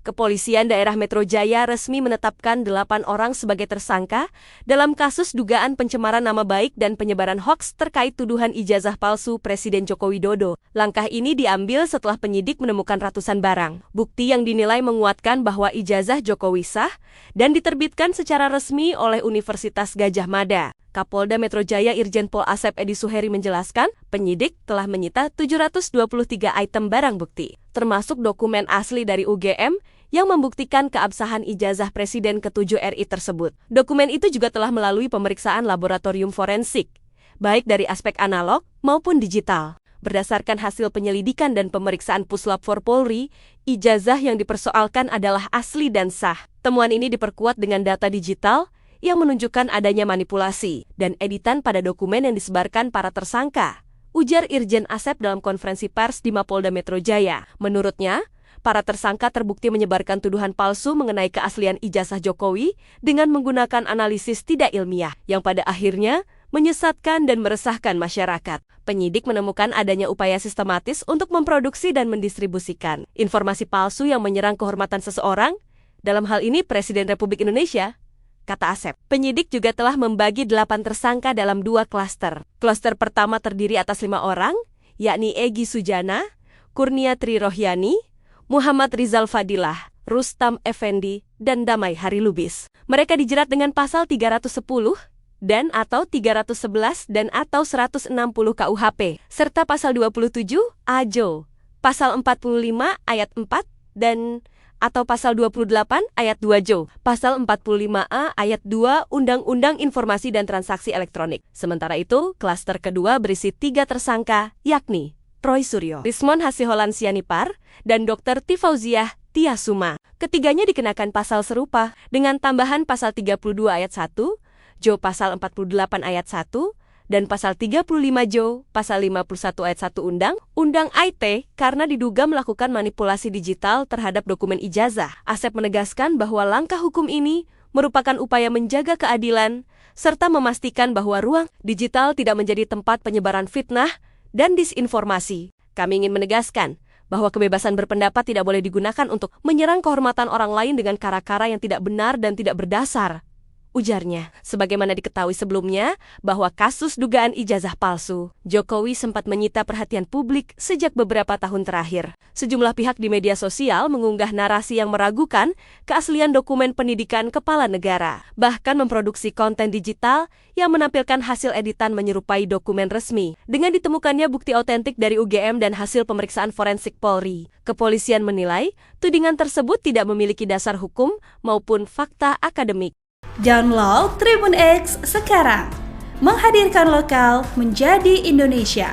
Kepolisian Daerah Metro Jaya resmi menetapkan 8 orang sebagai tersangka dalam kasus dugaan pencemaran nama baik dan penyebaran hoaks terkait tuduhan ijazah palsu Presiden Joko Widodo. Langkah ini diambil setelah penyidik menemukan ratusan barang bukti yang dinilai menguatkan bahwa ijazah Jokowi sah dan diterbitkan secara resmi oleh Universitas Gadjah Mada. Kapolda Metro Jaya Irjen Pol Asep Edi Suheri menjelaskan, penyidik telah menyita 723 item barang bukti, termasuk dokumen asli dari UGM yang membuktikan keabsahan ijazah Presiden ke-7 RI tersebut. Dokumen itu juga telah melalui pemeriksaan laboratorium forensik, baik dari aspek analog maupun digital. Berdasarkan hasil penyelidikan dan pemeriksaan Puslap 4 Polri, ijazah yang dipersoalkan adalah asli dan sah. Temuan ini diperkuat dengan data digital yang menunjukkan adanya manipulasi dan editan pada dokumen yang disebarkan para tersangka, ujar Irjen Asep dalam konferensi pers di Mapolda Metro Jaya. Menurutnya, para tersangka terbukti menyebarkan tuduhan palsu mengenai keaslian ijazah Jokowi dengan menggunakan analisis tidak ilmiah, yang pada akhirnya menyesatkan dan meresahkan masyarakat. Penyidik menemukan adanya upaya sistematis untuk memproduksi dan mendistribusikan informasi palsu yang menyerang kehormatan seseorang, dalam hal ini Presiden Republik Indonesia, kata Asep. Penyidik juga telah membagi 8 tersangka dalam 2 klaster. Klaster pertama terdiri atas 5 orang, yakni Egy Sujana, Kurnia Tri Rohyani, Muhammad Rizal Fadilah, Rustam Effendi, dan Damai Hari Lubis. Mereka dijerat dengan pasal 310 dan atau 311 dan atau 160 KUHP, serta pasal 27 AJO, pasal 45 ayat 4 dan atau pasal 28 ayat 2 JO, pasal 45A ayat 2 Undang-Undang Informasi dan Transaksi Elektronik. Sementara itu, klaster kedua berisi 3 tersangka, yakni Roy Suryo, Rismon Hasiholan Sianipar, dan Dr. Tifauziah Tiasuma. Ketiganya dikenakan pasal serupa dengan tambahan pasal 32 ayat 1, JO pasal 48 ayat 1, dan pasal 35 JO, pasal 51 ayat 1 Undang IT karena diduga melakukan manipulasi digital terhadap dokumen ijazah. Asep menegaskan bahwa langkah hukum ini merupakan upaya menjaga keadilan serta memastikan bahwa ruang digital tidak menjadi tempat penyebaran fitnah dan disinformasi. Kami ingin menegaskan bahwa kebebasan berpendapat tidak boleh digunakan untuk menyerang kehormatan orang lain dengan cara-cara yang tidak benar dan tidak berdasar, ujarnya. Sebagaimana diketahui sebelumnya bahwa kasus dugaan ijazah palsu, Jokowi sempat menyita perhatian publik sejak beberapa tahun terakhir. Sejumlah pihak di media sosial mengunggah narasi yang meragukan keaslian dokumen pendidikan kepala negara, bahkan memproduksi konten digital yang menampilkan hasil editan menyerupai dokumen resmi. Dengan ditemukannya bukti otentik dari UGM dan hasil pemeriksaan forensik Polri, kepolisian menilai tudingan tersebut tidak memiliki dasar hukum maupun fakta akademik. Download Tribun X sekarang, menghadirkan lokal menjadi Indonesia.